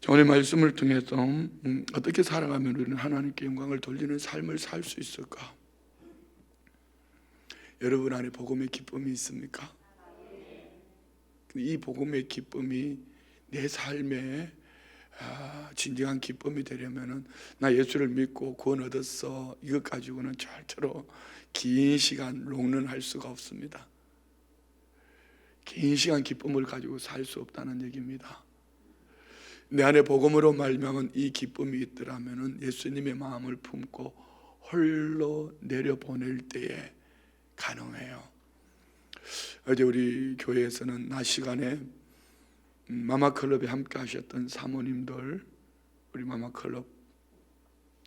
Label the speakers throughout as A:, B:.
A: 오늘 말씀을 통해서 어떻게 살아가면 우리는 하나님께 영광을 돌리는 삶을 살 수 있을까? 여러분 안에 복음의 기쁨이 있습니까? 이 복음의 기쁨이 내 삶에 진정한 기쁨이 되려면은 나 예수를 믿고 구원 얻었어, 이것 가지고는 절대로 긴 시간 롱런할 수가 없습니다. 긴 시간 기쁨을 가지고 살 수 없다는 얘기입니다. 내 안에 복음으로 말미암은 이 기쁨이 있더라면은 예수님의 마음을 품고 홀로 내려보낼 때에 가능해요. 어제 우리 교회에서는 낮 시간에 마마클럽에 함께 하셨던 사모님들, 우리 마마클럽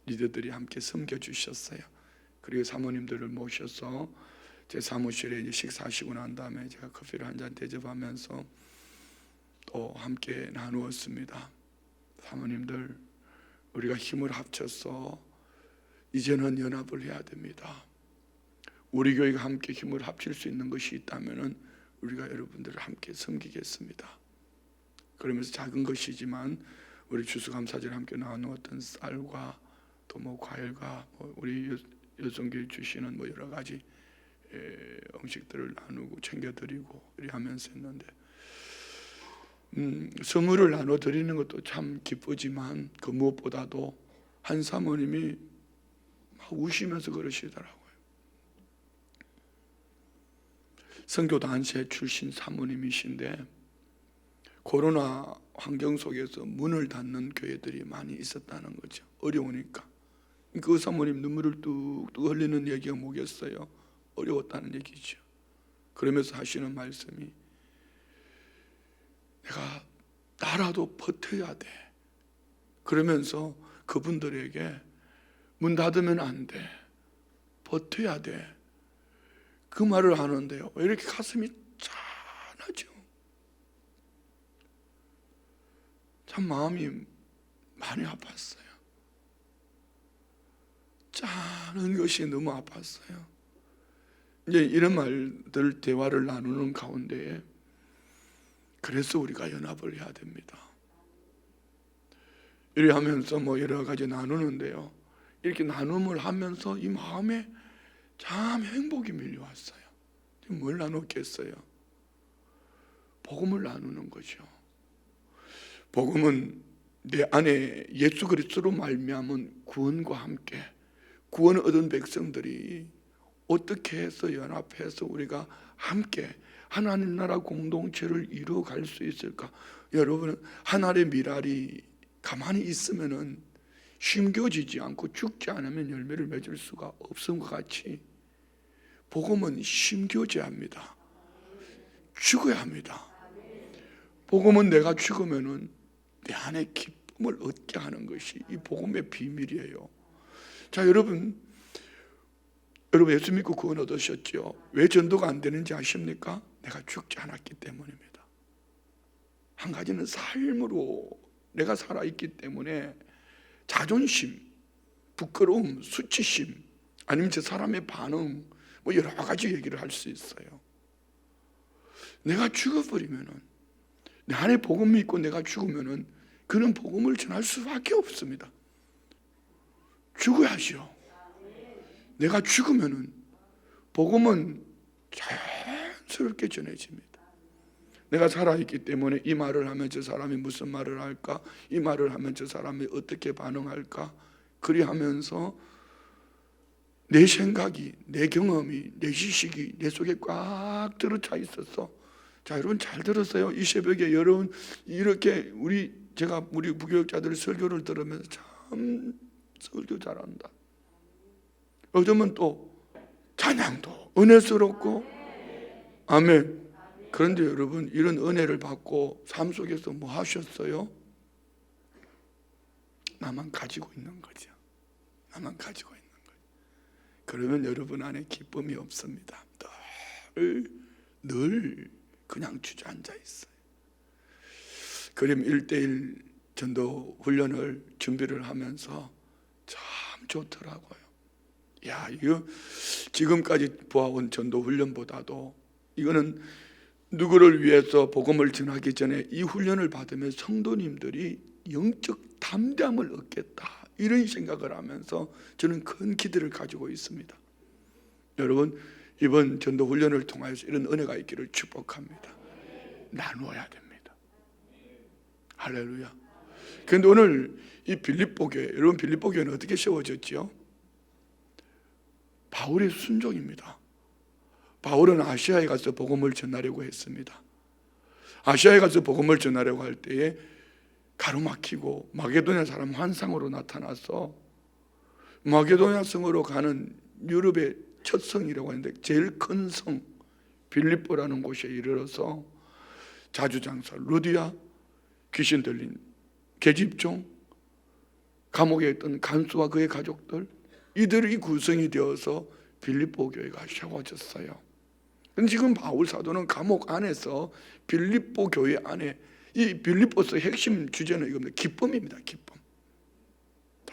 A: 리더들이 함께 섬겨주셨어요. 그리고 사모님들을 모셔서 제 사무실에 이제 식사하시고 난 다음에 제가 커피를 한 잔 대접하면서 또 함께 나누었습니다. 사모님들, 우리가 힘을 합쳐서 이제는 연합을 해야 됩니다. 우리 교회가 함께 힘을 합칠 수 있는 것이 있다면 우리가 여러분들을 함께 섬기겠습니다. 그러면서 작은 것이지만 우리 추수감사절 함께 나누었던 쌀과 또 과일과 우리 여성교회 주시는 여러 가지 음식들을 나누고 챙겨드리고 이렇게 하면서 했는데, 선물을 나눠드리는 것도 참 기쁘지만 그 무엇보다도 한 사모님이 막 우시면서 그러시더라고요. 선교단체 출신 사모님이신데 코로나 환경 속에서 문을 닫는 교회들이 많이 있었다는 거죠. 어려우니까. 그 사모님 눈물을 뚝뚝 흘리는 얘기가 뭐겠어요? 어려웠다는 얘기죠. 그러면서 하시는 말씀이, 내가 나라도 버텨야 돼. 그러면서 그분들에게 문 닫으면 안 돼, 버텨야 돼, 그 말을 하는데요, 왜 이렇게 가슴이 짠하죠? 참 마음이 많이 아팠어요. 짠한 것이 너무 아팠어요. 이제 이런 말들 대화를 나누는 가운데에 그래서 우리가 연합을 해야 됩니다. 이렇게 하면서 여러 가지 나누는데요, 이렇게 나눔을 하면서 이 마음에 참 행복이 밀려왔어요. 뭘 나눴겠어요? 복음을 나누는 거죠. 복음은 내 안에 예수 그리스도로 말미암은 구원과 함께 구원을 얻은 백성들이 어떻게 해서 연합해서 우리가 함께 하나님 나라 공동체를 이루어갈 수 있을까? 여러분, 하나님의 미랄이 가만히 있으면은 심겨지지 않고 죽지 않으면 열매를 맺을 수가 없음과 같이 복음은 심겨져야 합니다. 죽어야 합니다. 복음은 내가 죽으면은 내 안에 기쁨을 얻게 하는 것이 이 복음의 비밀이에요. 자, 여러분 예수 믿고 구원 얻으셨죠? 왜 전도가 안 되는지 아십니까? 내가 죽지 않았기 때문입니다. 한 가지는 삶으로 내가 살아있기 때문에 자존심, 부끄러움, 수치심, 아니면 저 사람의 반응, 여러 가지 얘기를 할 수 있어요. 내가 죽어버리면은, 내 안에 복음이 있고 내가 죽으면은 그는 복음을 전할 수밖에 없습니다. 죽어야죠. 내가 죽으면은 복음은 자연스럽게 전해집니다. 내가 살아있기 때문에 이 말을 하면 저 사람이 무슨 말을 할까? 이 말을 하면 저 사람이 어떻게 반응할까? 그리하면서 내 생각이, 내 경험이, 내 지식이 내 속에 꽉 들어차 있었어. 자, 여러분 잘 들었어요? 이 새벽에 여러분 이렇게 제가 우리 부교육자들 설교를 들으면서 참 설교 잘한다. 요즘은 또 찬양도 은혜스럽고, 아멘. 그런데 여러분, 이런 은혜를 받고 삶 속에서 뭐 하셨어요? 나만 가지고 있는 거죠. 나만 가지고 있는 거죠. 그러면 여러분 안에 기쁨이 없습니다. 늘 그냥 주저앉아 있어요. 그럼 1:1 전도 훈련을 준비를 하면서 참 좋더라고요. 이거 지금까지 보아온 전도 훈련보다도 이거는 누구를 위해서 복음을 전하기 전에 이 훈련을 받으면 성도님들이 영적 담대함을 얻겠다, 이런 생각을 하면서 저는 큰 기대를 가지고 있습니다. 여러분, 이번 전도 훈련을 통하여서 이런 은혜가 있기를 축복합니다. 나누어야 됩니다. 할렐루야. 그런데 오늘 이 빌립보 교회, 여러분 빌립보 교회는 어떻게 세워졌지요? 바울의 순종입니다. 바울은 아시아에 가서 복음을 전하려고 했습니다. 아시아에 가서 복음을 전하려고 할 때에 가로막히고 마게도냐 사람 환상으로 나타나서 마게도냐 성으로 가는 유럽의 첫 성이라고 하는데 제일 큰 성 빌립보라는 곳에 이르러서 자주장사 루디아, 귀신 들린 계집종, 감옥에 있던 간수와 그의 가족들, 이들이 구성이 되어서 빌립보 교회가 세워졌어요. 근데 지금 바울 사도는 감옥 안에서 빌립보 교회 안에, 이 빌립보서의 핵심 주제는 이겁니다. 기쁨입니다. 기쁨.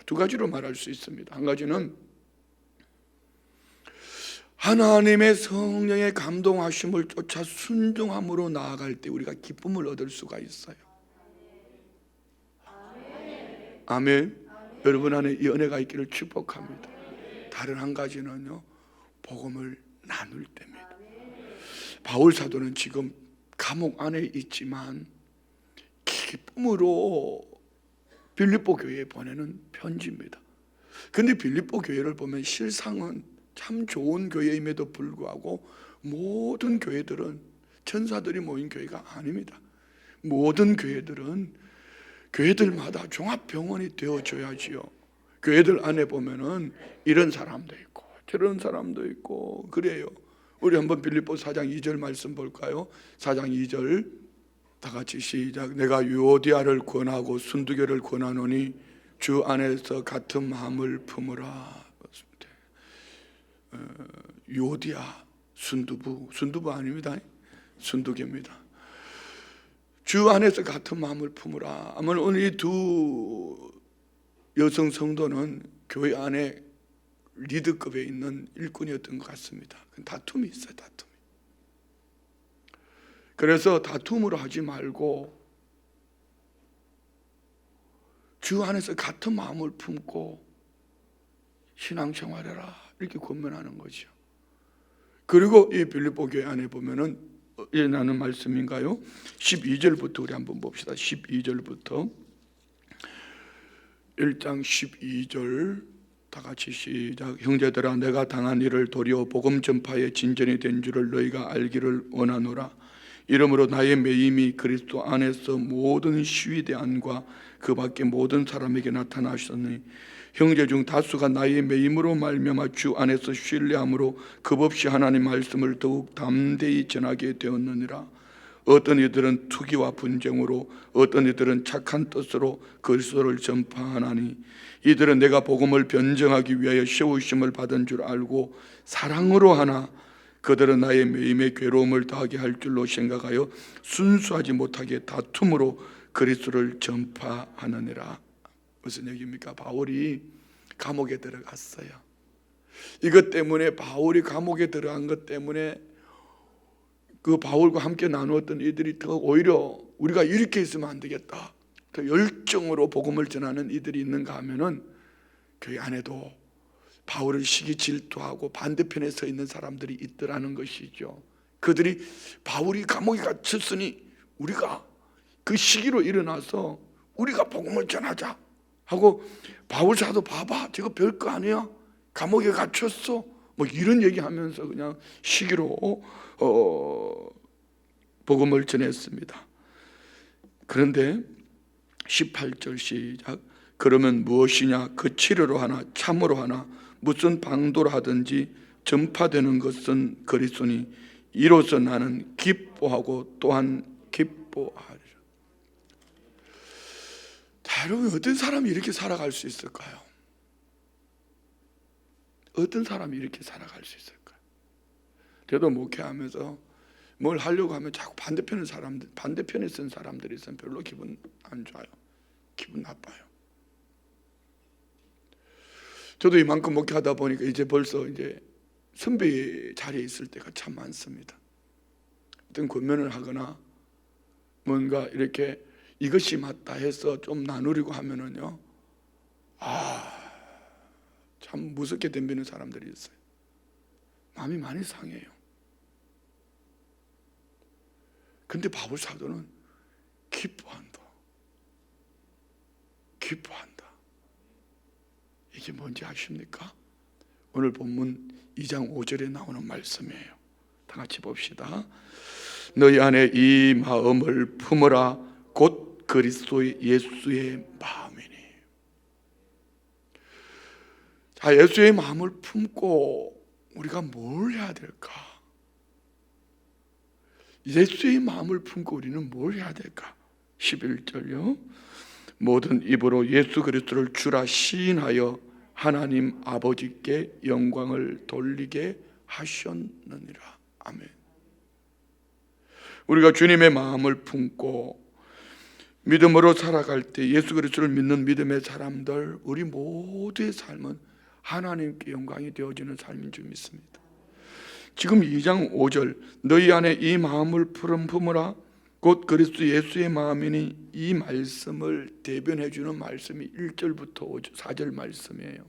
A: 두 가지로 말할 수 있습니다. 한 가지는 하나님의 성령의 감동하심을 쫓아 순종함으로 나아갈 때 우리가 기쁨을 얻을 수가 있어요. 아멘. 여러분 안에 이 은혜가 있기를 축복합니다. 다른 한 가지는요, 복음을 나눌 때입니다. 바울 사도는 지금 감옥 안에 있지만 기쁨으로 빌립보 교회에 보내는 편지입니다. 그런데 빌립보 교회를 보면 실상은 참 좋은 교회임에도 불구하고 모든 교회들은 천사들이 모인 교회가 아닙니다. 모든 교회들은 교회들마다 종합병원이 되어줘야지요. 교회들 안에 보면은 이런 사람도 있고 저런 사람도 있고 그래요. 우리 한번 빌립보 4장 2절 말씀 볼까요? 4장 2절 다 같이 시작. 내가 유오디아를 권하고 순두교를 권하노니 주 안에서 같은 마음을 품으라. 유오디아, 순두부 아닙니다. 순두교입니다. 주 안에서 같은 마음을 품으라. 아마 오늘 이 두 여성 성도는 교회 안에 리더급에 있는 일꾼이었던 것 같습니다. 다툼이 있어요. 다툼이. 그래서 다툼으로 하지 말고 주 안에서 같은 마음을 품고 신앙생활해라, 이렇게 권면하는 거죠. 그리고 이 빌립보 교회 안에 보면은 나는 말씀인가요? 12절부터 우리 한번 봅시다. 12절부터 1장 12절 다 같이 시작. 형제들아, 내가 당한 일을 도리어 복음 전파에 진전이 된 줄을 너희가 알기를 원하노라. 이러므로 나의 매임이 그리스도 안에서 모든 시위대안과 그 밖에 모든 사람에게 나타나셨으니 형제 중 다수가 나의 매임으로 말미암아 주 안에서 신뢰함으로 겁없이 하나님 말씀을 더욱 담대히 전하게 되었느니라. 어떤 이들은 투기와 분쟁으로, 어떤 이들은 착한 뜻으로 그리스도를 전파하나니 이들은 내가 복음을 변증하기 위하여 세우심을 받은 줄 알고 사랑으로 하나 그들은 나의 매임에 괴로움을 더하게 할 줄로 생각하여 순수하지 못하게 다툼으로 그리스도를 전파하느니라. 무슨 얘기입니까? 바울이 감옥에 들어갔어요. 이것 때문에, 바울이 감옥에 들어간 것 때문에 그 바울과 함께 나누었던 이들이 더 오히려 우리가 이렇게 있으면 안 되겠다, 더 열정으로 복음을 전하는 이들이 있는가 하면은 교회 안에도 바울을 시기 질투하고 반대편에 서 있는 사람들이 있더라는 것이죠. 그들이 바울이 감옥에 갇혔으니 우리가 그 시기로 일어나서 우리가 복음을 전하자 하고, 바울 사도 봐봐, 저거 별거 아니야, 감옥에 갇혔어, 뭐 이런 얘기하면서 그냥 시기로 복음을 전했습니다. 그런데 18절 시작. 그러면 무엇이냐? 그 치료로 하나 참으로 하나 무슨 방도로 하든지 전파되는 것은 그리스도니 이로써 나는 기뻐하고 또한 기뻐하리라. 자, 여러분, 어떤 사람이 이렇게 살아갈 수 있을까요? 어떤 사람이 이렇게 살아갈 수 있을까요? 저도 목회하면서 뭘 하려고 하면 자꾸 반대편에 쓴 사람들이 있으면 별로 기분 안 좋아요. 기분 나빠요. 저도 이만큼 목회하다 보니까 이제 벌써 이제 선배 자리에 있을 때가 참 많습니다. 어떤 권면을 하거나 뭔가 이렇게 이것이 맞다 해서 좀 나누려고 하면은요, 참 무섭게 덤비는 사람들이 있어요. 마음이 많이 상해요. 근데 바울 사도는 기뻐한다. 기뻐한다. 이게 뭔지 아십니까? 오늘 본문 2장 5절에 나오는 말씀이에요. 다 같이 봅시다. 너희 안에 이 마음을 품으라. 곧 그리스도의 예수의 마음이니. 자, 예수의 마음을 품고 우리가 뭘 해야 될까? 예수의 마음을 품고 우리는 뭘 해야 될까? 11절요. 모든 입으로 예수 그리스도를 주라 시인하여 하나님 아버지께 영광을 돌리게 하셨느니라. 아멘. 우리가 주님의 마음을 품고 믿음으로 살아갈 때 예수 그리스도를 믿는 믿음의 사람들, 우리 모두의 삶은 하나님께 영광이 되어지는 삶인 줄 믿습니다. 지금 2장 5절 너희 안에 이 마음을 품으라 곧 그리스도 예수의 마음이니, 이 말씀을 대변해 주는 말씀이 1절부터 4절 말씀이에요.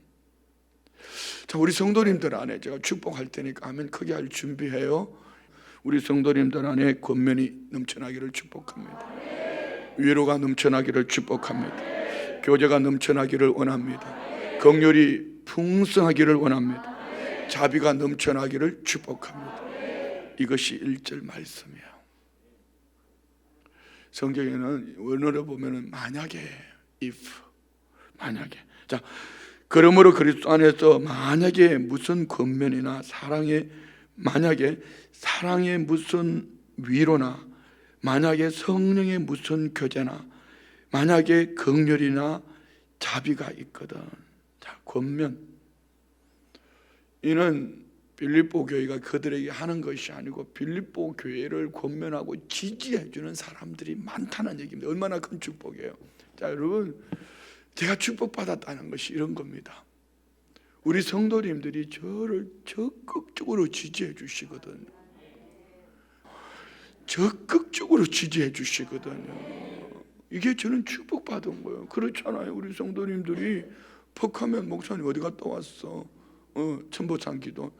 A: 자, 우리 성도님들 안에 제가 축복할 테니까 아멘 크게 할 준비해요. 우리 성도님들 안에 권면이 넘쳐나기를 축복합니다. 위로가 넘쳐나기를 축복합니다. 교제가 넘쳐나기를 원합니다. 긍휼이 풍성하기를 원합니다. 자비가 넘쳐나기를 축복합니다. 이것이 1절 말씀이에요. 성경에는 원어로 보면은 만약에, if, 만약에. 자, 그러므로 그리스도 안에서 만약에 무슨 권면이나 만약에 사랑의 무슨 위로나, 만약에 성령의 무슨 교제나, 만약에 긍휼이나 자비가 있거든. 자, 권면. 이는 빌립보 교회가 그들에게 하는 것이 아니고 빌립보 교회를 권면하고 지지해주는 사람들이 많다는 얘기입니다. 얼마나 큰 축복이에요. 자, 여러분, 제가 축복받았다는 것이 이런 겁니다. 우리 성도님들이 저를 적극적으로 지지해 주시거든요. 적극적으로 지지해 주시거든요. 이게 저는 축복받은 거예요. 그렇잖아요. 우리 성도님들이 퍽하면 목사님 어디 갔다 왔어? 천보창 기도.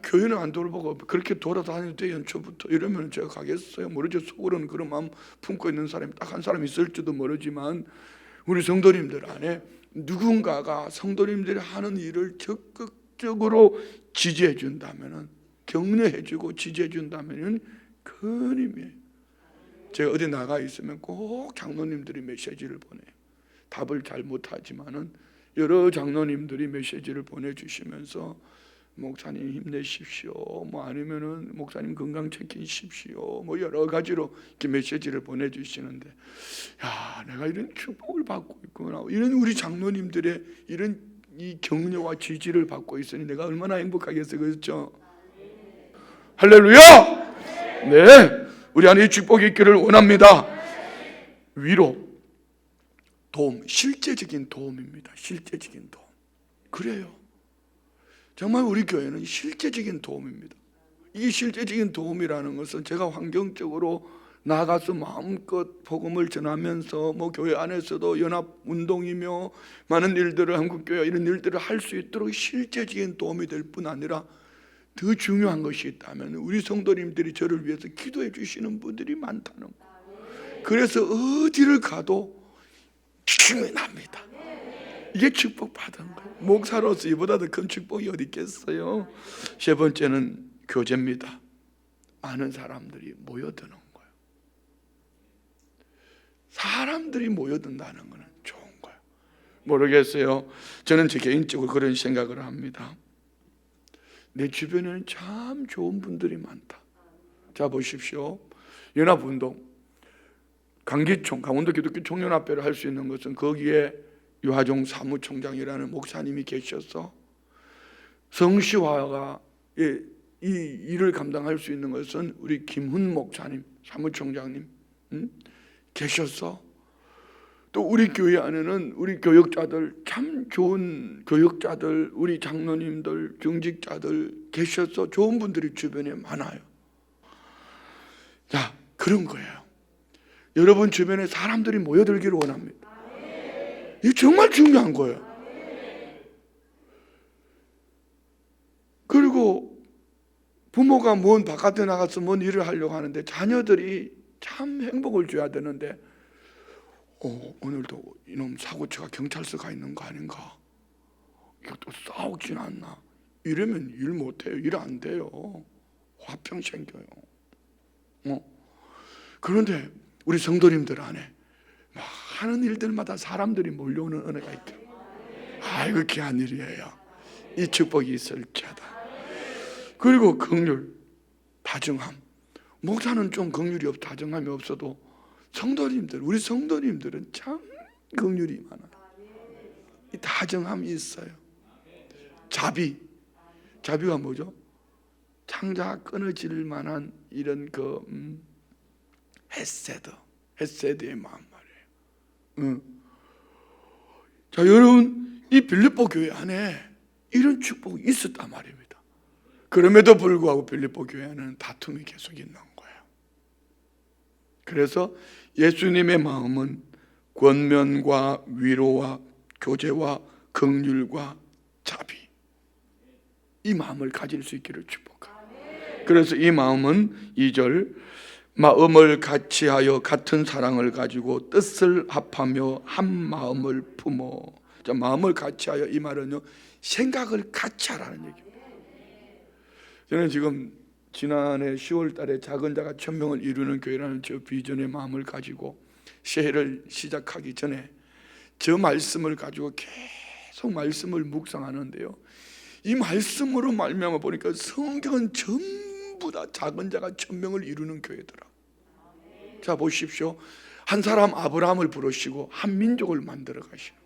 A: 교회는 안 돌아보고 그렇게 돌아다닐 때 연초부터 이러면 제가 가겠어요? 모르죠. 속으로는 그런 마음 품고 있는 사람이 딱 한 사람 있을지도 모르지만, 우리 성도님들 안에 누군가가 성도님들이 하는 일을 적극적으로 지지해 준다면, 격려해 주고 지지해 준다면 큰 힘이에요. 제가 어디 나가 있으면 꼭 장로님들이 메시지를 보내요. 답을 잘 못하지만은 여러 장로님들이 메시지를 보내주시면서 목사님 힘내십시오, 뭐 아니면은 목사님 건강 챙기십시오, 뭐 여러 가지로 이렇게 메시지를 보내주시는데, 야, 내가 이런 축복을 받고 있구나, 이런 우리 장로님들의 이런 이 격려와 지지를 받고 있으니 내가 얼마나 행복하겠어요. 그렇죠? 할렐루야! 네, 우리 안에 축복이 있기를 원합니다. 위로, 도움, 실제적인 도움입니다. 실제적인 도움. 그래요. 정말 우리 교회는 실제적인 도움입니다. 이 실제적인 도움이라는 것은 제가 환경적으로 나가서 마음껏 복음을 전하면서 뭐 교회 안에서도 연합 운동이며 많은 일들을, 한국교회 이런 일들을 할 수 있도록 실제적인 도움이 될 뿐 아니라, 더 중요한 것이 있다면 우리 성도님들이 저를 위해서 기도해 주시는 분들이 많다는 거예요. 그래서 어디를 가도 힘이 납니다. 이게 축복받은 거예요. 목사로서 이보다 더 큰 축복이 어디 있겠어요. 세 번째는 교제입니다. 많은 사람들이 모여드는 거예요. 사람들이 모여든다는 것은 좋은 거예요. 모르겠어요. 저는 제 개인적으로 그런 생각을 합니다. 내 주변에는 참 좋은 분들이 많다. 자, 보십시오. 연합운동, 강기총, 강원도 기독교 총연합회를 할 수 있는 것은 거기에 유하종 사무총장이라는 목사님이 계셔서, 성시화가 이 일을 감당할 수 있는 것은 우리 김훈 목사님, 사무총장님 계셔서, 또 우리 교회 안에는 우리 교역자들, 참 좋은 교역자들, 우리 장로님들, 중직자들 계셔서 좋은 분들이 주변에 많아요. 자, 그런 거예요. 여러분 주변에 사람들이 모여들기를 원합니다. 이게 정말 중요한 거예요. 그리고 부모가 바깥에 나가서 뭔 일을 하려고 하는데 자녀들이 참 행복을 줘야 되는데 오늘도 이놈 사고치가 경찰서 가 있는 거 아닌가? 이거 또 싸우진 않나? 이러면 일 못해요. 일 안 돼요. 화평 생겨요. 그런데 우리 성도님들 안에 많은 일들마다 사람들이 몰려오는 은혜가 있죠. 아이고 귀한 일이에요. 이 축복이 있을지어다. 그리고 긍휼, 다정함. 목사는 좀 긍휼이 다정함이 없어도 성도님들, 우리 성도님들은 참 긍휼이 많아요. 이 다정함이 있어요. 자비가 뭐죠? 창자가 끊어질 만한 이런 헤세드의 마음 말이에요. 자, 여러분, 이 빌립보 교회 안에 이런 축복이 있었단 말입니다. 그럼에도 불구하고 빌립보 교회는 다툼이 계속 있는 거예요. 그래서 예수님의 마음은 권면과 위로와 교제와 긍휼과 자비, 이 마음을 가질 수 있기를 축복합니다. 그래서 이 마음은 2절, 마음을 같이하여 같은 사랑을 가지고 뜻을 합하며 한 마음을 품어. 자, 마음을 같이하여, 이 말은요, 생각을 같이 하라는 얘기입니다. 저는 지금 지난해 10월 달에 작은 자가 1000명을 이루는 교회라는 저 비전의 마음을 가지고 새해를 시작하기 전에 저 말씀을 가지고 계속 말씀을 묵상하는데요, 이 말씀으로 말미암아 보니까 성경은 전부 다 작은 자가 1000명을 이루는 교회더라. 자, 보십시오. 한 사람 아브라함을 부르시고 한 민족을 만들어 가시는.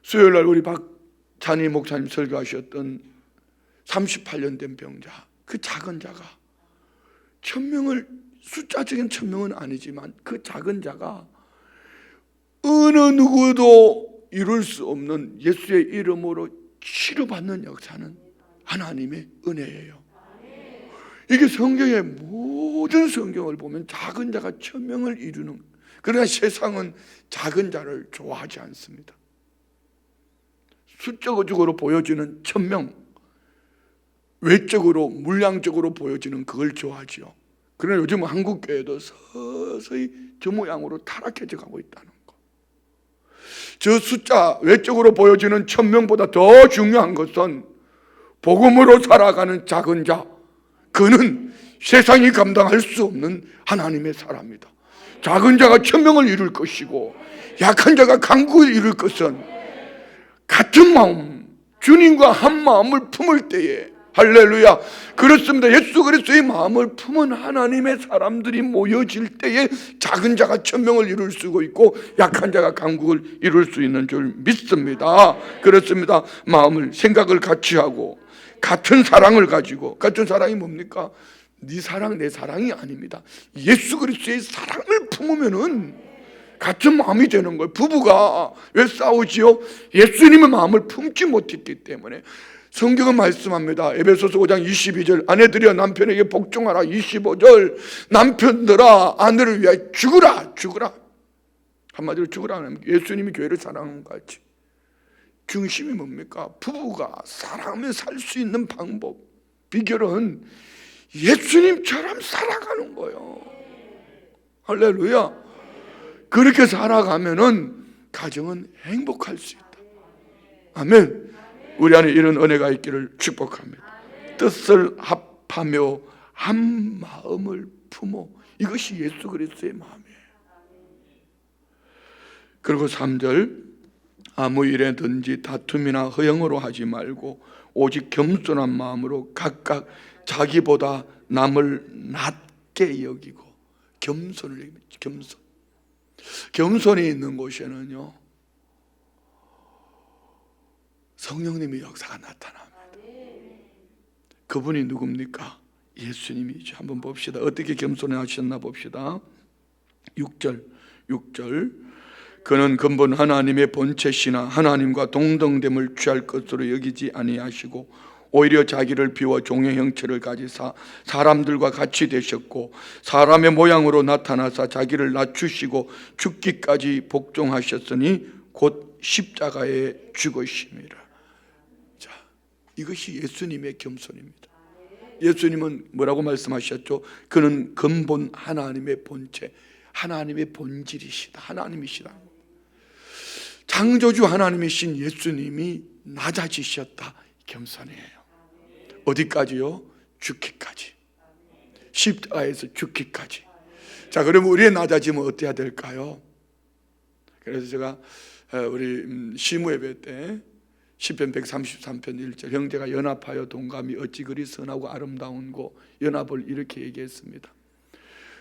A: 수요일 날 우리 박찬희 목사님 설교하셨던 38년 된 병자, 그 작은 자가 1000명을, 숫자적인 1000명은 아니지만 그 작은 자가 어느 누구도 이룰 수 없는 예수의 이름으로 치료받는 역사는 하나님의 은혜예요. 이게 성경의 모든 성경을 보면 작은 자가 1000명을 이루는, 그러나 세상은 작은 자를 좋아하지 않습니다. 숫자적으로 보여지는 1000명, 외적으로 물량적으로 보여지는 그걸 좋아하죠. 그러나 요즘 한국 교회도 서서히 저 모양으로 타락해져 가고 있다는 거. 저 숫자, 외적으로 보여지는 1000명보다 더 중요한 것은 복음으로 살아가는 작은 자, 그는 세상이 감당할 수 없는 하나님의 사람이다. 작은 자가 1000명을 이룰 것이고 약한 자가 강국을 이룰 것은 같은 마음, 주님과 한 마음을 품을 때에, 할렐루야, 그렇습니다. 예수 그리스도의 마음을 품은 하나님의 사람들이 모여질 때에 작은 자가 1000명을 이룰 수 있고 약한 자가 강국을 이룰 수 있는 줄 믿습니다. 그렇습니다. 마음을, 생각을 같이 하고 같은 사랑을 가지고, 같은 사랑이 뭡니까? 네 사랑 내 사랑이 아닙니다. 예수 그리스도의 사랑을 품으면은 같은 마음이 되는 거예요. 부부가 왜 싸우지요? 예수님의 마음을 품지 못했기 때문에. 성경은 말씀합니다. 에베소서 5장 22절, 아내들이여 남편에게 복종하라. 25절, 남편들아 아내를 위하여 죽으라. 한마디로 죽으라 하면 예수님이 교회를 사랑하는 것 같이. 중심이 뭡니까? 부부가 사랑하며 살 수 있는 방법, 비결은 예수님처럼 살아가는 거예요. 할렐루야. 그렇게 살아가면은 가정은 행복할 수 있다. 아멘. 우리 안에 이런 은혜가 있기를 축복합니다. 뜻을 합하며 한 마음을 품어. 이것이 예수 그리스도의 마음이에요. 그리고 3절, 아무 일에든지 다툼이나 허영으로 하지 말고 오직 겸손한 마음으로 각각 자기보다 남을 낮게 여기고. 겸손을 얘기합니다. 겸손이 있는 곳에는요, 성령님의 역사가 나타납니다. 그분이 누굽니까? 예수님이죠. 한번 봅시다. 어떻게 겸손하셨나 봅시다. 6절, 그는 근본 하나님의 본체시나 하나님과 동등됨을 취할 것으로 여기지 아니하시고 오히려 자기를 비워 종의 형체를 가지사 사람들과 같이 되셨고 사람의 모양으로 나타나사 자기를 낮추시고 죽기까지 복종하셨으니 곧 십자가에 죽으심이라. 자, 이것이 예수님의 겸손입니다. 예수님은 뭐라고 말씀하셨죠? 그는 근본 하나님의 본체, 하나님의 본질이시다, 하나님이시다. 창조주 하나님이신 예수님이 낮아지셨다. 겸손이에요. 어디까지요? 죽기까지. 십자가에서 죽기까지. 자, 그러면 우리의 낮아짐은 어때야 될까요? 그래서 제가 우리 시무 예배 때 시편 133편 1절 형제가 연합하여 동감이 어찌 그리 선하고 아름다운고 연합을 이렇게 얘기했습니다.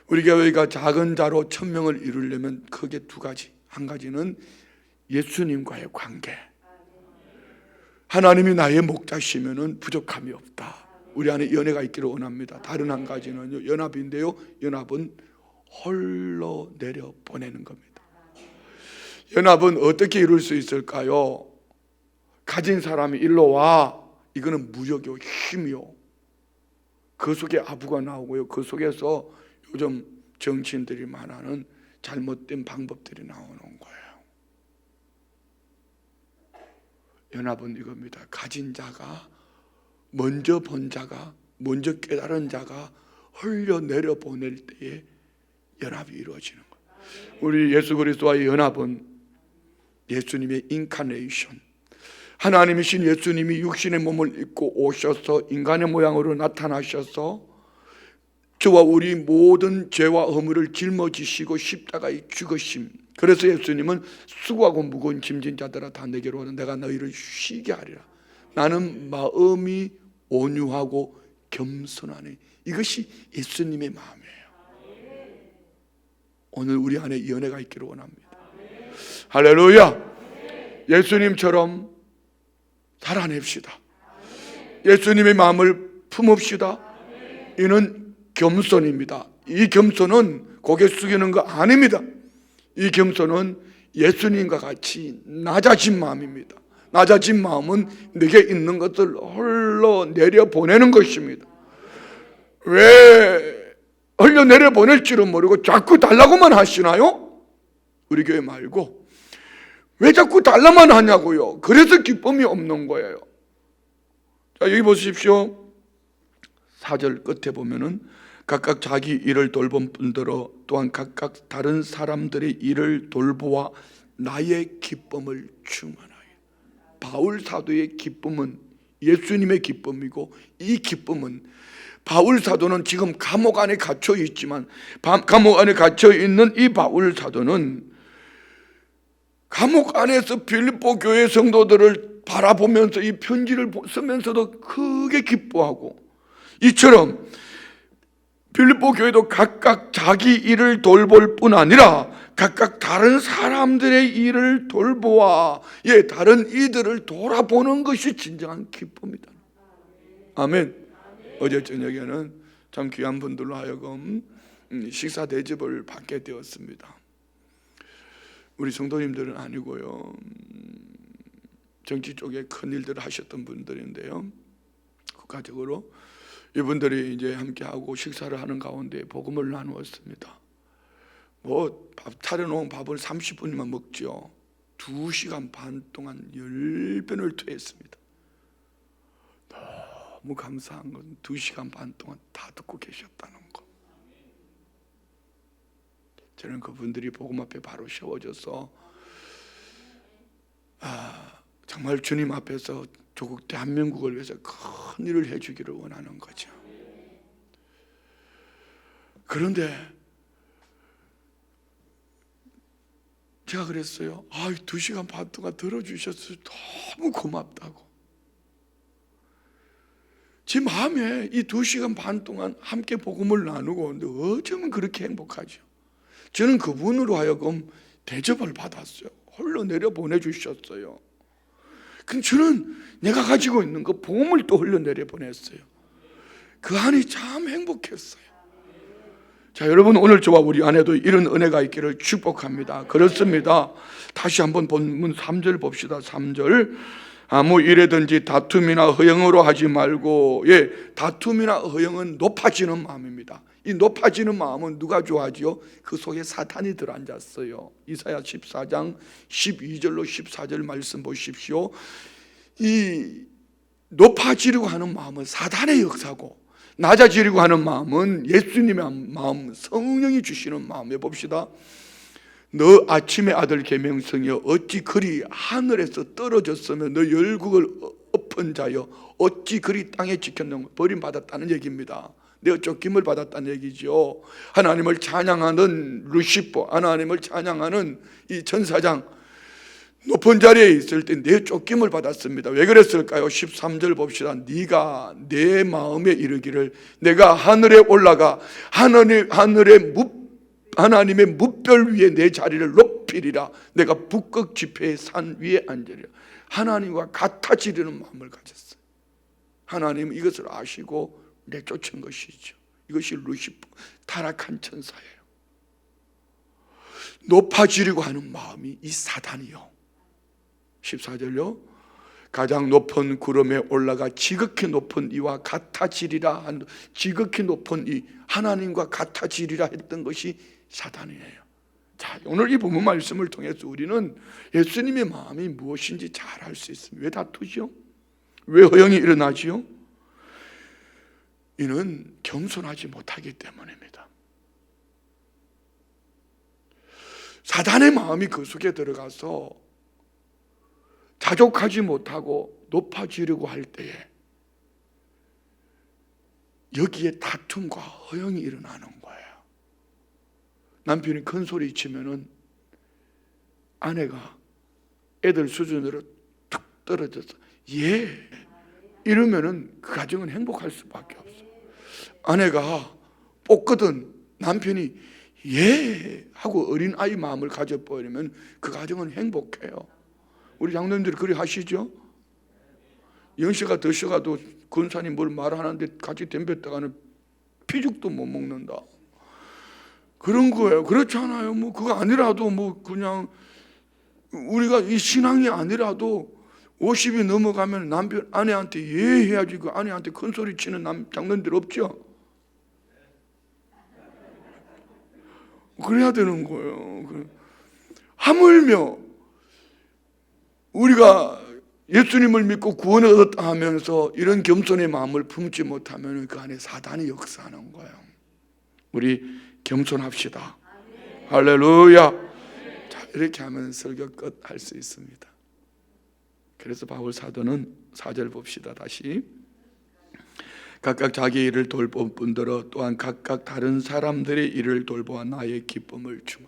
A: 우리 교회가 작은 자로 1000명을 이루려면 크게 두 가지. 한 가지는 예수님과의 관계. 하나님이 나의 목자시면은 부족함이 없다. 우리 안에 연애가 있기를 원합니다. 다른 한 가지는요, 연합인데요, 연합은 홀로 내려 보내는 겁니다. 연합은 어떻게 이룰 수 있을까요? 가진 사람이 일로 와. 이거는 무력이요, 힘이요. 그 속에 아부가 나오고요. 그 속에서 요즘 정치인들이 말하는 잘못된 방법들이 나오는 거예요. 연합은 이겁니다. 가진 자가, 먼저 본 자가, 먼저 깨달은 자가 흘려 내려 보낼 때에 연합이 이루어지는 거예요. 우리 예수 그리스도와의 연합은 예수님의 인카네이션, 하나님이신 예수님이 육신의 몸을 입고 오셔서 인간의 모양으로 나타나셔서 저와 우리 모든 죄와 허물을 짊어지시고 십자가에 죽으심. 그래서 예수님은 수고하고 무거운 짐진 자들아 다 내게로 오는 내가 너희를 쉬게 하리라. 나는 마음이 온유하고 겸손하니. 이것이 예수님의 마음이에요. 오늘 우리 안에 연애가 있기를 원합니다. 할렐루야. 예수님처럼 살아냅시다. 예수님의 마음을 품읍시다. 이는 겸손입니다. 이 겸손은 고개 숙이는 거 아닙니다. 이 겸손은 예수님과 같이 낮아진 마음입니다. 낮아진 마음은 내게 있는 것을 홀로 내려보내는 것입니다. 왜 홀로 내려보낼 줄은 모르고 자꾸 달라고만 하시나요? 우리 교회 말고 왜 자꾸 달라만 하냐고요. 그래서 기쁨이 없는 거예요. 자, 여기 보십시오. 4절 끝에 보면은 각각 자기 일을 돌본 뿐더러 또한 각각 다른 사람들의 일을 돌보아 나의 기쁨을 충만하여. 바울 사도의 기쁨은 예수님의 기쁨이고, 이 기쁨은 바울 사도는 지금 감옥 안에 갇혀 있지만, 감옥 안에 갇혀 있는 이 바울 사도는 감옥 안에서 빌립보 교회 성도들을 바라보면서 이 편지를 쓰면서도 크게 기뻐하고, 이처럼 빌립보 교회도 각각 자기 일을 돌볼 뿐 아니라 각각 다른 사람들의 일을 돌보아 다른 이들을 돌아보는 것이 진정한 기쁨이다. 아멘. 어제 저녁에는 참 귀한 분들로 하여금 식사 대접을 받게 되었습니다. 우리 성도님들은 아니고요, 정치 쪽에 큰 일들을 하셨던 분들인데요, 국가적으로 이분들이 이제 함께하고 식사를 하는 가운데 복음을 나누었습니다. 밥 차려놓은 밥을 30분이면 먹죠. 2시간 반 동안 10번을 토했습니다. 너무 감사한 건 2시간 반 동안 다 듣고 계셨다는 거. 저는 그분들이 복음 앞에 바로 세워져서 정말 주님 앞에서 조국 대한민국을 위해서 큰 일을 해주기를 원하는 거죠. 그런데 제가 그랬어요. 2시간 반 동안 들어주셔서 너무 고맙다고. 제 마음에 이 2시간 반 동안 함께 복음을 나누고 있는데 어쩌면 그렇게 행복하죠. 저는 그분으로 하여금 대접을 받았어요. 홀로 내려 보내주셨어요. 그럼 저는 내가 가지고 있는 그 복음을 또 흘려내려 보냈어요. 그 안이 참 행복했어요. 자, 여러분, 오늘 저와 우리 안에도 이런 은혜가 있기를 축복합니다. 그렇습니다. 다시 한번 본문 3절 봅시다. 3절 아무 일에든지 다툼이나 허영으로 하지 말고, 다툼이나 허영은 높아지는 마음입니다. 이 높아지는 마음은 누가 좋아하지요? 그 속에 사탄이 들어앉았어요. 이사야 14장 12절로 14절 말씀 보십시오. 이 높아지려고 하는 마음은 사탄의 역사고, 낮아지려고 하는 마음은 예수님의 마음, 성령이 주시는 마음. 해봅시다. 너 아침의 아들 계명성이여, 어찌 그리 하늘에서 떨어졌으며 너 열국을 엎은 자여, 어찌 그리 땅에 지켰는가. 버림받았다는 얘기입니다. 내가 쫓김을 받았다는 얘기죠. 하나님을 찬양하는 루시퍼, 하나님을 찬양하는 이 천사장, 높은 자리에 있을 때 내 쫓김을 받았습니다. 왜 그랬을까요? 13절 봅시다. 네가 내 마음에 이르기를 내가 하늘에 올라가 하나님의 뭇별 위에 내 자리를 높이리라. 내가 북극 지폐의 산 위에 앉으리라. 하나님과 같아지려는 마음을 가졌어요. 하나님은 이것을 아시고 내쫓은 것이죠. 이것이 루시퍼, 타락한 천사예요. 높아지려고 하는 마음이 이 사단이요. 14절요. 가장 높은 구름에 올라가 지극히 높은 이와 같아지리라 한, 지극히 높은 이 하나님과 같아지리라 했던 것이 사단이에요. 자, 오늘 이 본문 말씀을 통해서 우리는 예수님의 마음이 무엇인지 잘 알 수 있습니다. 왜 다투죠? 왜 허영이 일어나지요? 이는 겸손하지 못하기 때문입니다. 사단의 마음이 그 속에 들어가서 자족하지 못하고 높아지려고 할 때에 여기에 다툼과 허영이 일어나는 거예요. 남편이 큰 소리 치면은 아내가 애들 수준으로 툭 떨어져서 이러면은 그 가정은 행복할 수밖에 없어요. 아내가 볶거든 남편이 하고 어린아이 마음을 가져버리면 그 가정은 행복해요. 우리 장로님들이 그리 하시죠? 영씨가 드셔가도 권사님 뭘 말하는데 같이 덤볐다가는 피죽도 못 먹는다. 그런 거예요. 그렇잖아요. 뭐 그거 아니라도 뭐 그냥 우리가 이 신앙이 아니라도 50이 넘어가면 남편 아내한테 해야지. 그 아내한테 큰 소리 치는 장로님들 없죠? 그래야 되는 거예요. 하물며 우리가 예수님을 믿고 구원을 얻었다 하면서 이런 겸손의 마음을 품지 못하면 그 안에 사단이 역사하는 거예요. 우리 겸손합시다. 할렐루야. 자, 이렇게 하면 설교 끝 할 수 있습니다. 그래서 바울 사도는 4절 봅시다. 다시. 각각 자기 일을 돌볼 뿐더러 또한 각각 다른 사람들의 일을 돌보아 나의 기쁨을 주마.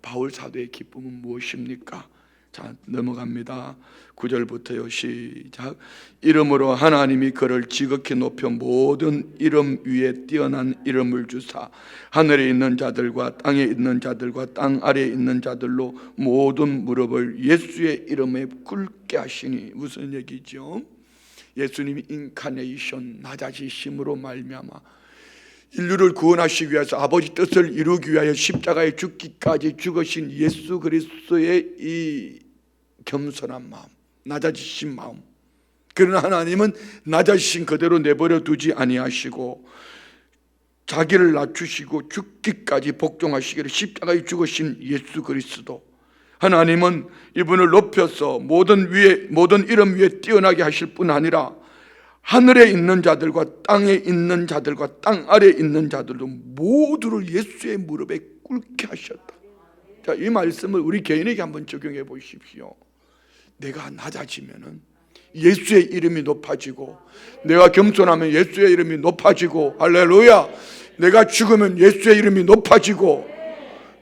A: 바울 사도의 기쁨은 무엇입니까? 자, 넘어갑니다. 9절부터요. 시작. 이름으로 하나님이 그를 지극히 높여 모든 이름 위에 뛰어난 이름을 주사 하늘에 있는 자들과 땅에 있는 자들과 땅 아래에 있는 자들로 모든 무릎을 예수의 이름에 꿇게 하시니. 무슨 얘기죠? 예수님이 인카네이션, 낮아지심으로 말미암아 인류를 구원하시기 위해서 아버지 뜻을 이루기 위하여 십자가에 죽기까지 죽으신 예수 그리스도의 이 겸손한 마음, 낮아지신 마음. 그러나 하나님은 낮아지신 그대로 내버려 두지 아니하시고 자기를 낮추시고 죽기까지 복종하시기를 십자가에 죽으신 예수 그리스도, 하나님은 이분을 높여서 모든 이름 위에 뛰어나게 하실 뿐 아니라 하늘에 있는 자들과 땅에 있는 자들과 땅 아래에 있는 자들도 모두를 예수의 무릎에 꿇게 하셨다. 자, 이 말씀을 우리 개인에게 한번 적용해 보십시오. 내가 낮아지면은 예수의 이름이 높아지고, 내가 겸손하면 예수의 이름이 높아지고, 할렐루야. 내가 죽으면 예수의 이름이 높아지고,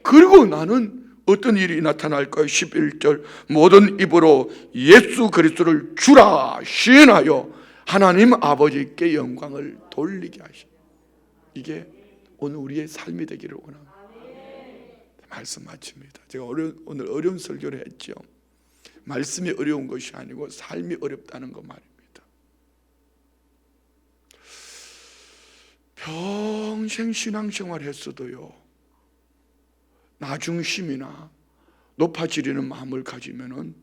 A: 그리고 나는 어떤 일이 나타날까요? 11절 모든 입으로 예수 그리스도를 주라 시인하여 하나님 아버지께 영광을 돌리게 하시오. 이게 오늘 우리의 삶이 되기를 원합니다. 말씀 마칩니다. 제가 오늘 어려운 설교를 했죠. 말씀이 어려운 것이 아니고 삶이 어렵다는 거 말입니다. 평생 신앙생활 했어도요, 나중심이나 높아지려는 마음을 가지면은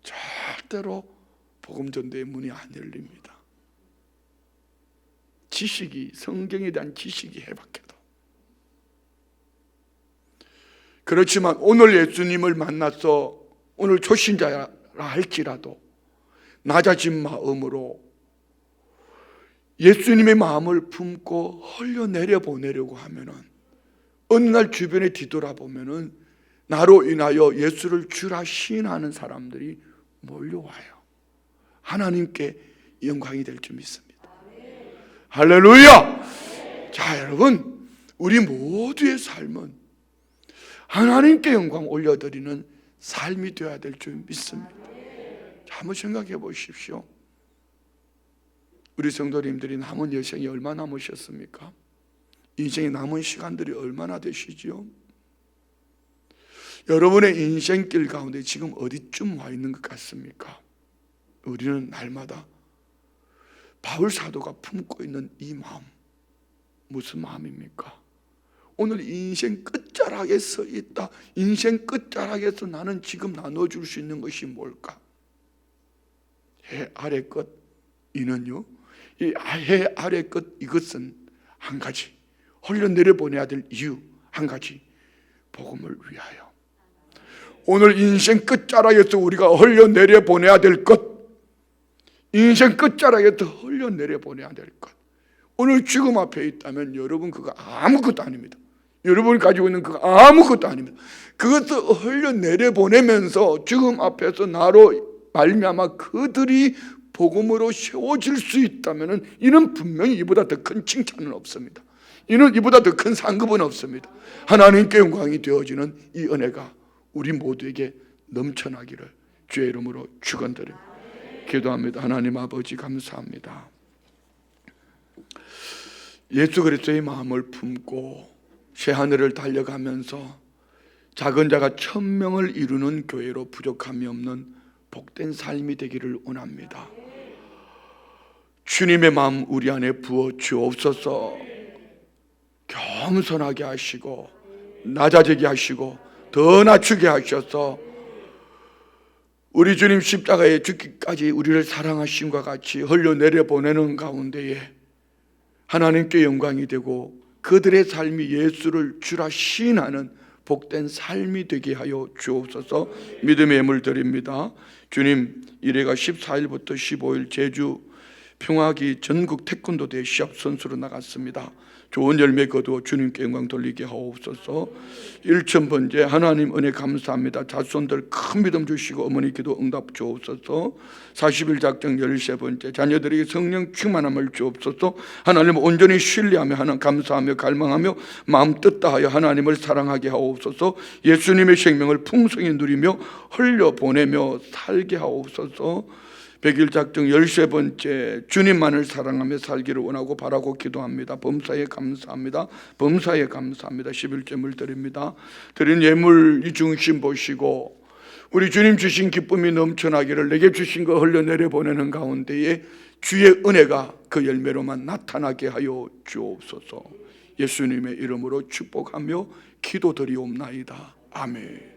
A: 절대로 복음 전도의 문이 안 열립니다. 지식이, 성경에 대한 지식이 해박해도. 그렇지만 오늘 예수님을 만나서 오늘 초신자라 할지라도 낮아진 마음으로 예수님의 마음을 품고 흘려내려 보내려고 하면은 어느 날 주변에 뒤돌아보면은 나로 인하여 예수를 주라 시인하는 사람들이 몰려와요. 하나님께 영광이 될 줄 믿습니다. 할렐루야! 자, 여러분, 우리 모두의 삶은 하나님께 영광 올려드리는 삶이 되어야 될 줄 믿습니다. 자, 한번 생각해 보십시오. 우리 성도님들이 남은 여생이 얼마나 남으셨습니까? 인생의 남은 시간들이 얼마나 되시지요? 여러분의 인생길 가운데 지금 어디쯤 와 있는 것 같습니까? 우리는 날마다 바울 사도가 품고 있는 이 마음, 무슨 마음입니까? 오늘 인생 끝자락에 서 있다. 인생 끝자락에서 나는 지금 나눠줄 수 있는 것이 뭘까? 해 아래 것, 이는요, 이 해 아래 것, 이것은 한 가지, 흘려내려 보내야 될 이유 한 가지, 복음을 위하여. 오늘 인생 끝자락에서 우리가 흘려내려 보내야 될 것, 인생 끝자락에서 흘려내려 보내야 될 것, 오늘 죽음 앞에 있다면 여러분 그거 아무것도 아닙니다. 여러분이 가지고 있는 그거 아무것도 아닙니다. 그것을 흘려내려 보내면서 죽음 앞에서 나로 말미암아 그들이 복음으로 세워질 수 있다면 이는 분명히 이보다 더 큰 칭찬은 없습니다. 이는 이보다 더 큰 상급은 없습니다. 하나님께 영광이 되어지는 이 은혜가 우리 모두에게 넘쳐나기를 주의 이름으로 축원드립니다. 기도합니다. 하나님 아버지 감사합니다. 예수 그리스도의 마음을 품고 새하늘을 달려가면서 작은 자가 1000명을 이루는 교회로 부족함이 없는 복된 삶이 되기를 원합니다. 주님의 마음 우리 안에 부어 주옵소서. 겸손하게 하시고 낮아지게 하시고 더 낮추게 하셔서 우리 주님 십자가에 죽기까지 우리를 사랑하심과 같이 흘려내려 보내는 가운데에 하나님께 영광이 되고 그들의 삶이 예수를 주라 시인하는 복된 삶이 되게 하여 주옵소서. 믿음의 예물 드립니다. 주님, 1회가 14일부터 15일 제주 평화기 전국 태권도 대회 시합 선수로 나갔습니다. 좋은 열매 거두어 주님께 영광 돌리게 하옵소서. 1000번째 하나님 은혜 감사합니다. 자손들 큰 믿음 주시고 어머니 기도 응답 주옵소서. 40일 작정 13번째 자녀들에게 성령 충만함을 주옵소서. 하나님 온전히 신뢰하며 하나님 감사하며 갈망하며 마음 뜻다하여 하나님을 사랑하게 하옵소서. 예수님의 생명을 풍성히 누리며 흘려보내며 살게 하옵소서. 100일 작정 13번째 주님만을 사랑하며 살기를 원하고 바라고 기도합니다. 범사에 감사합니다. 범사에 감사합니다. 11점을 드립니다. 드린 예물 이 중심 보시고 우리 주님 주신 기쁨이 넘쳐나기를 내게 주신 거 흘려내려 보내는 가운데에 주의 은혜가 그 열매로만 나타나게 하여 주옵소서. 예수님의 이름으로 축복하며 기도드리옵나이다. 아멘.